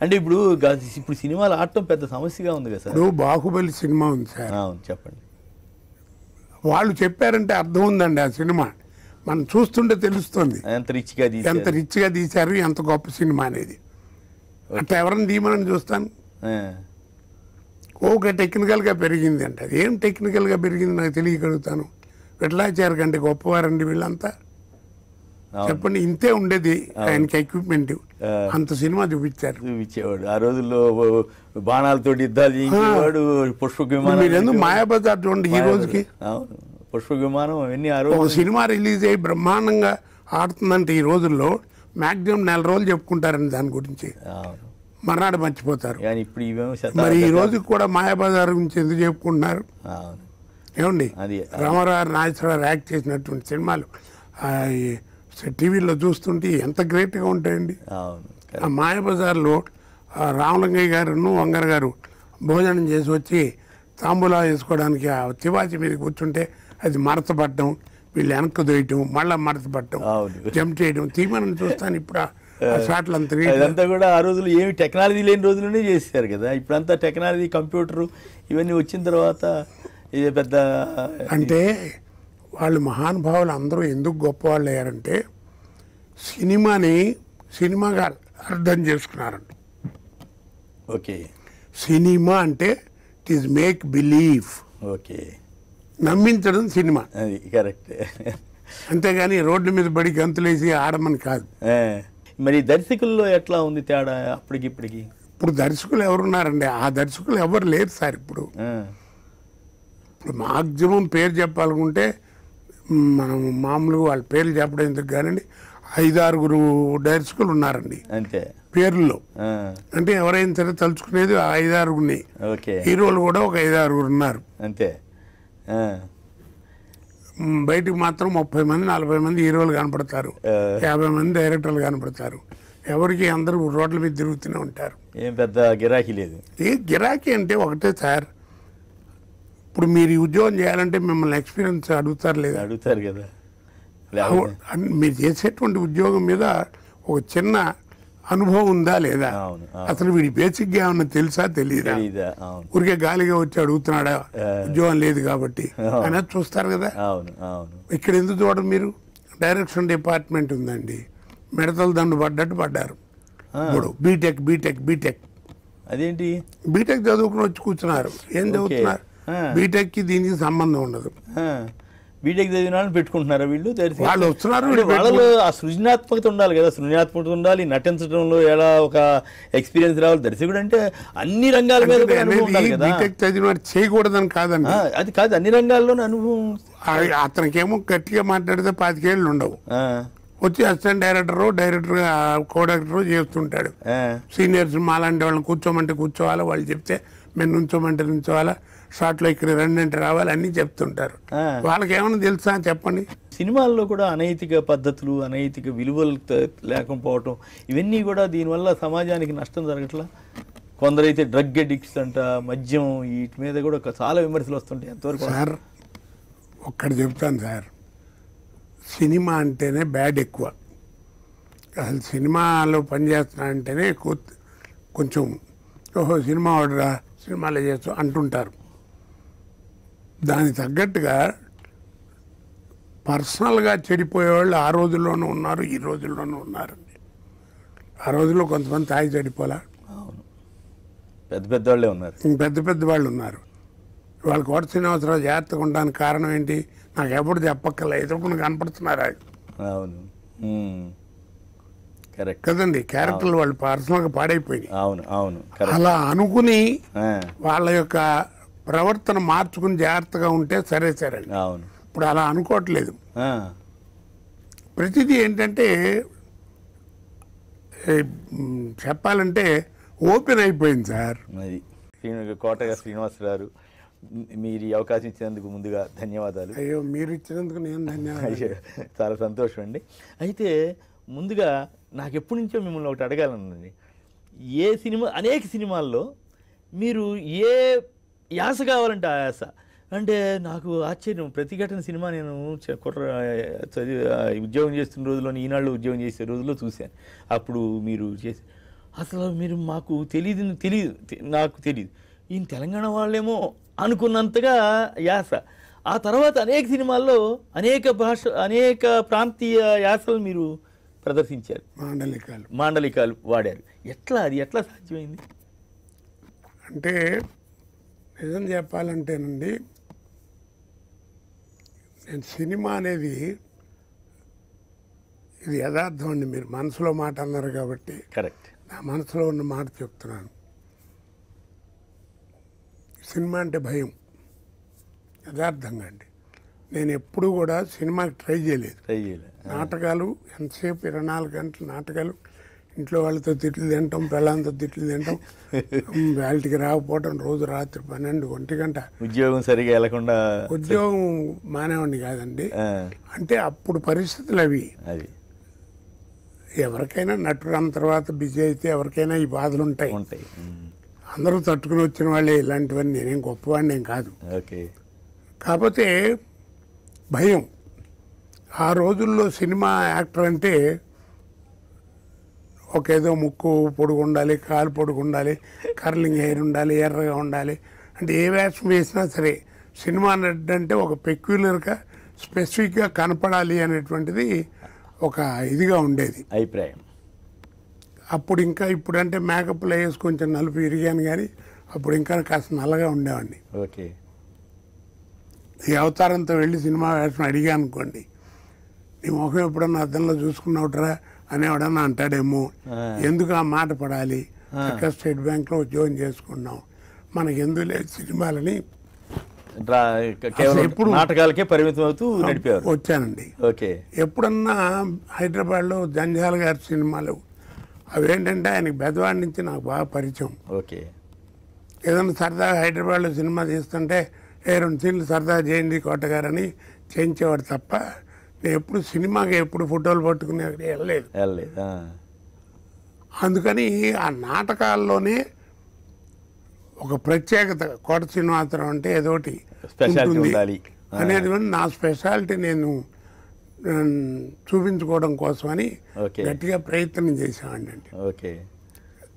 అంటే ఇప్పుడు ఇప్పుడు సినిమాలు ఆడటం పెద్ద సమస్యగా ఉంది కదా సార్. ఇప్పుడు బాహుబలి సినిమా ఉంది సార్, అవును చెప్పండి. వాళ్ళు చెప్పారంటే అర్థం ఉందండి. ఆ సినిమా మనం చూస్తుంటే తెలుస్తుంది ఎంత రిచ్గా ఎంత రిచ్గా తీశారు, ఎంత గొప్ప సినిమా అనేది. అట్లా ఎవరైనా తీయమని చూస్తాను. ఓకే టెక్నికల్గా పెరిగింది అంటే అది ఏం టెక్నికల్గా పెరిగింది నాకు తెలియగలుగుతాను. విఠలాచార్య కంటే గొప్పవారండి వీళ్ళంతా. చెప్పండి, ఇంతే ఉండేది ఆయనకి ఎక్విప్మెంట్, అంత సినిమా చూపించేవాడు. ఆ రోజుల్లో బాణాలతో యుద్ధాలు చేయించేవాడు. పుష్పక విమానం మీరు ఎందుకు మాయాబజార్ చూడండి ఈ రోజుకి. పుష్పక విమానం అవన్నీ ఆ రోజు ఒక సినిమా రిలీజ్ అయ్యి బ్రహ్మాండంగా ఆడుతుందంటే ఈ రోజుల్లో మ్యాక్సిమం 4 రోజులు చెప్పుకుంటారండి దాని గురించి, మర్నాడు మర్చిపోతారు. మరి ఈ రోజుకి కూడా మాయాబజార్ గురించి ఎందుకు చెప్పుకుంటున్నారు ఏమండి? రామారావు నాగేశ్వరరావు యాక్ట్ చేసినటువంటి సినిమాలు టీవీలో చూస్తుంటే ఎంత గ్రేట్గా ఉంటాయండి. ఆ మాయాబజార్లో రామలింగయ్య గారు వంగర్ గారు భోజనం చేసి వచ్చి తాంబూలా వేసుకోవడానికి ఆ తివాచి మీద కూర్చుంటే అది మడతపట్టడం, వీళ్ళు వెనక్కి దొయ్యటం, మళ్ళీ మడతపట్టడం, జంప్ చేయడం, తీమని చూస్తాను. ఇప్పుడు షాట్లు అంతా కూడా ఆ రోజులు ఏమి టెక్నాలజీ లేని రోజుల్లోనే చేశారు కదా. ఇప్పుడంతా టెక్నాలజీ, కంప్యూటరు ఇవన్నీ వచ్చిన తర్వాత ఇది పెద్ద అంటే వాళ్ళు మహానుభావులు అందరూ ఎందుకు గొప్పవాళ్ళు అయ్యారంటే సినిమాని సినిమాగా అర్థం చేసుకున్నారండి. ఓకే, సినిమా అంటే it is make believe. Okay, నమ్మించడం సినిమా. అది కరెక్ట్. అంతేగాని రోడ్ల మీద బడి గంతులేసి ఆడమని కాదు. మరి దర్శకుల్లో ఎట్లా ఉంది తేడా అప్పటికి ఇప్పటికి? ఇప్పుడు దర్శకులు ఎవరున్నారండి? ఆ దర్శకులు ఎవరు లేరు సార్. ఇప్పుడు మాక్సిమం పేరు చెప్పాలనుకుంటే మనం మామూలుగా వాళ్ళ పేర్లు చెప్పడం ఎందుకు కానండి, 5-6 దర్శకులు ఉన్నారండి అంతే పేర్లలో. అంటే ఎవరైనా సరే తలుచుకునేది 5-6 హీరోలు కూడా ఒక 5-6 ఉన్నారు అంతే. బయటికి మాత్రం 30 మంది 40 మంది హీరోలు కనపడతారు, 50 మంది డైరెక్టర్లు కనపడతారు. ఎవరికి అందరూ రోడ్ల మీద తిరుగుతూనే ఉంటారు. ఏం పెద్ద గిరాకీ లేదు. ఏ గిరాకీ అంటే ఒకటే సార్, ఇప్పుడు మీరు ఈ ఉద్యోగం చేయాలంటే మిమ్మల్ని ఎక్స్పీరియన్స్ అడుగుతారు లేదా? అడుగుతారు కదా. మీరు చేసేటువంటి ఉద్యోగం మీద ఒక చిన్న అనుభవం ఉందా లేదా, అసలు వీడి బేసిక్గా ఏమన్నా తెలుసా తెలియదా, ఊరికే గాలిగా వచ్చి అడుగుతున్నాడా ఉద్యోగం లేదు కాబట్టి అనేది చూస్తారు కదా. ఇక్కడ ఎందుకు చూడరు మీరు? డైరెక్షన్ డిపార్ట్మెంట్ ఉందండి, మిడతలు దండు పడ్డట్టు పడ్డారు. ఇప్పుడు బీటెక్ బీటెక్ బీటెక్ అదేంటి బీటెక్ చదువుకుని వచ్చి కూర్చున్నారు. ఏం చదువుతున్నారు? బీటెక్కి దీనికి సంబంధం ఉండదు. బీటెక్ చదివిన వాళ్ళని పెట్టుకుంటున్నారా వీళ్ళు? వాళ్ళు వస్తున్నారు. వాళ్ళలో ఆ సృజనాత్మకత ఉండాలి కదా, సృజనాత్మకత ఉండాలి, నటించడంలో ఎలా ఒక ఎక్స్పీరియన్స్ రావాలి. దర్శకుడు అంటే అన్ని రంగాల మీద బీటెక్ చదివిన చేయకూడదని కాదండి, అది కాదు, అన్ని రంగాల్లోనే అనుభవం. అతనికేమో గట్టిగా మాట్లాడితే 25 ఏళ్ళు ఉండవు, వచ్చి అసిస్టెంట్ డైరెక్టర్ కో డైరెక్టర్ చేస్తుంటాడు. సీనియర్స్ మాలాంటి వాళ్ళని కూర్చోమంటే కూర్చోవాలా, వాళ్ళు చెప్తే మేము నుంచోమంటే నుంచోవాలా, షార్ట్లో ఇక్కడ రెండంటే రావాలి అన్నీ చెప్తుంటారు. వాళ్ళకి ఏమైనా తెలుసా చెప్పండి? సినిమాల్లో కూడా అనైతిక పద్ధతులు, అనైతిక విలువలు లేకపోవటం, ఇవన్నీ కూడా దీనివల్ల సమాజానికి నష్టం జరగట్లా. కొందరైతే డ్రగ్ అడిక్ట్స్ అంట, మద్యం, వీటి మీద కూడా చాలా విమర్శలు వస్తుంటాయి. ఎంతవరకు? సార్ ఒక్కటి చెప్తాను సార్, సినిమా అంటేనే బ్యాడ్ ఎక్కువ. అసలు సినిమాలో పనిచేస్తున్నా అంటేనే కొంచెం ఓహో సినిమా వాడురా, సినిమాలో చేస్తూ అంటుంటారు. దానికి తగ్గట్టుగా పర్సనల్గా చెడిపోయేవాళ్ళు ఆ రోజుల్లోనూ ఉన్నారు, ఈ రోజుల్లోనూ ఉన్నారండి. ఆ రోజుల్లో కొంతమంది తాగి చెడిపోలా, పెద్ద పెద్ద వాళ్ళే ఉన్నారు, పెద్ద వాళ్ళు ఉన్నారు. వాళ్ళకి కోట శ్రీనివాసరావు జాగ్రత్తగా ఉండడానికి కారణం ఏంటి? నాకు ఎప్పుడు చెప్పక్కర్లే, ఎదుర్కొని కనపడుతున్నారు. అవును కరెక్ట్ కదండి, క్యారెక్టర్లు వాళ్ళు పర్సనల్గా పాడైపోయినాయి. అవును అవును అలా అనుకుని వాళ్ళ యొక్క ప్రవర్తన మార్చుకుని జాగ్రత్తగా ఉంటే సరే సరే. అవును, ఇప్పుడు అలా అనుకోవట్లేదు. ప్రతిదీ ఏంటంటే చెప్పాలంటే ఓపెన్ అయిపోయింది సార్. అది కోటగా శ్రీనివాసరావు, మీరు ఈ అవకాశం ఇచ్చినందుకు ముందుగా ధన్యవాదాలు. అయ్యో, మీరు ఇచ్చినందుకు నేను ధన్యవాదాలు. చాలా సంతోషం అండి. అయితే ముందుగా నాకు ఎప్పటి నుంచో మిమ్మల్ని ఒకటి అడగాలన్నది, ఏ సినిమా, అనేక సినిమాల్లో మీరు ఏ యాస కావాలంటే ఆ యాస. అంటే నాకు ఆశ్చర్యం, ప్రతిఘటన సినిమా నేను ఉద్యోగం చేస్తున్న రోజుల్లో, ఈనాళ్ళు ఉద్యోగం చేసే రోజుల్లో చూశాను. అప్పుడు మీరు చేసి అసలు మీరు మాకు తెలియదు నాకు తెలియదు ఈయన తెలంగాణ వాళ్ళేమో అనుకున్నంతగా యాస. ఆ తర్వాత అనేక సినిమాల్లో అనేక ప్రాంతీయ యాసలు మీరు ప్రదర్శించారు, మాండలికాలు వాడారు. ఎట్లా సాధ్యమైంది? అంటే నిజం చెప్పాలంటేనండి, నేను సినిమా అనేది ఇది యథార్థం అండి. మీరు మనసులో మాట అన్నారు కాబట్టి కరెక్ట్, నా మనసులో ఉన్న మాట చెప్తున్నాను. సినిమా అంటే భయం, యథార్థంగా అండి. నేను ఎప్పుడూ కూడా సినిమాకి ట్రై చేయలేదు. నాటకాలు ఎంతసేపు 24 గంటలు నాటకాలు, ఇంట్లో వాళ్ళతో తిట్లు తింటాం, పిల్లలతో తిట్లు తింటాం, వాళ్ళకి రాకపోవటం, రోజు రాత్రి 12, 1 గంట ఉద్యోగం సరిగా వెళ్ళకుండా. ఉద్యోగం మానేవాడిని కాదండి. అంటే అప్పుడు పరిస్థితులు అవి. ఎవరికైనా నటుడు అన్న తర్వాత బిజీ అయితే ఎవరికైనా ఈ బాధలు ఉంటాయి. అందరూ తట్టుకుని వచ్చిన వాళ్ళే ఇలాంటివన్నీ. నేనేం గొప్పవాడిని ఏం కాదు. కాకపోతే భయం. ఆ రోజుల్లో సినిమా యాక్టర్ అంటే ఒకేదో ముక్కు పొడుగు ఉండాలి, కాలు పొడుగు ఉండాలి, కర్లింగ్ హెయిర్ ఉండాలి, ఎర్రగా ఉండాలి. అంటే ఏ వేషం వేసినా సరే సినిమా నటుడు అంటే ఒక పెక్యులర్గా స్పెసిఫిక్గా కనపడాలి అనేటువంటిది ఒక ఇదిగా ఉండేది అభిప్రాయం. అప్పుడు ఇంకా ఇప్పుడంటే మేకప్లో వేసి కొంచెం నలుపు ఇరిగాను, కానీ అప్పుడు ఇంకా కాస్త నల్లగా ఉండేవాడిని. ఓకే. ఈ అవతారంతో వెళ్ళి సినిమా వేషం అడిగా అనుకోండి, నీ ముఖం ఎప్పుడన్నా అద్దంలో చూసుకున్నావుట్రా అని ఎవడన్నా అంటాడేమో. ఎందుకు ఆ మాట పడాలి? అక్కడ స్టేట్ బ్యాంక్లో ఉద్యోగం చేసుకున్నాం, మనకి ఎందుకు లేదు సినిమాలని ఎప్పుడు నాటకాలకే పరిమితం అవుతూ నడిపారు. వచ్చానండి. ఓకే. ఎప్పుడన్నా హైదరాబాద్లో జంజాల్ గారి సినిమాలు అవేంటంటే ఆయనకి బెదవాడి నుంచి నాకు బాగా పరిచయం. ఓకే. ఏదైనా సరదాగా హైదరాబాద్లో సినిమా తీస్తుంటే 2 సీన్లు సరదాగా చేయండి కోటగారని చేయించేవాడు తప్ప నేను ఎప్పుడు సినిమాకి ఎప్పుడు ఫోటోలు పట్టుకుని అక్కడ వెళ్ళలేదు. అందుకని ఆ నాటకాల్లోనే ఒక ప్రత్యేకత, కోట శ్రీనివాసరావు అంటే ఏదోటి ఉంటుంది అనేది కూడా నా స్పెషాలిటీ నేను చూపించుకోవడం కోసమని గట్టిగా ప్రయత్నం చేసేవాడిని అండి.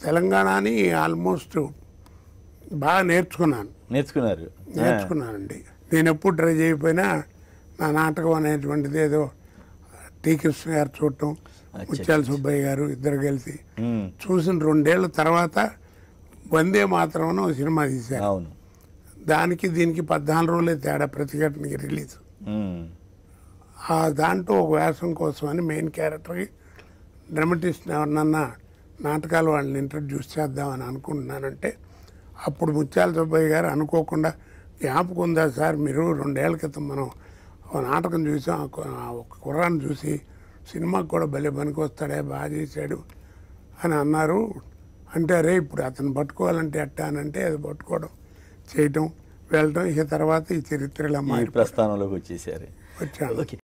తెలంగాణని ఆల్మోస్ట్ బాగా నేర్చుకున్నానండి. నేను ఎప్పుడు ట్రై చేయకపోయినా నా నాటకం అనేటువంటిది ఏదో టి కృష్ణ గారు చూడటం, ముత్యాల సుబ్బయ్య గారు ఇద్దరు కలిసి చూసిన 2 ఏళ్ల తర్వాత వందే మాత్రం ఒక సినిమా తీశారు. దానికి దీనికి 14 రోజులే తేడా, ప్రతిఘటనకి రిలీజ్. ఆ దాంట్లో ఒక వేషం కోసం అని మెయిన్ క్యారెక్టర్కి డ్రామటిస్ట్ ఎవరినన్నా నాటకాలు వాళ్ళని ఇంట్రడ్యూస్ చేద్దామని అనుకుంటున్నానంటే అప్పుడు ముత్యాల సుబ్బయ్య గారు అనుకోకుండా, జ్ఞాపకం ఉందా సార్ మీరు 2 ఏళ్ల క్రితం మనం ఒక నాటకం చూసాం, ఒక కుర్రాన్ని చూసి సినిమాకి కూడా భలే పనికి వస్తాడే, బాగా చేశాడు అని అన్నారు. అంటే అరే ఇప్పుడు అతను పట్టుకోవాలంటే ఎట్టా అని అంటే అది పట్టుకోవడం, చేయటం, వెళ్ళటం, ఇక తర్వాత ఈ చరిత్రలో ప్రస్థానంలోకి వచ్చాను.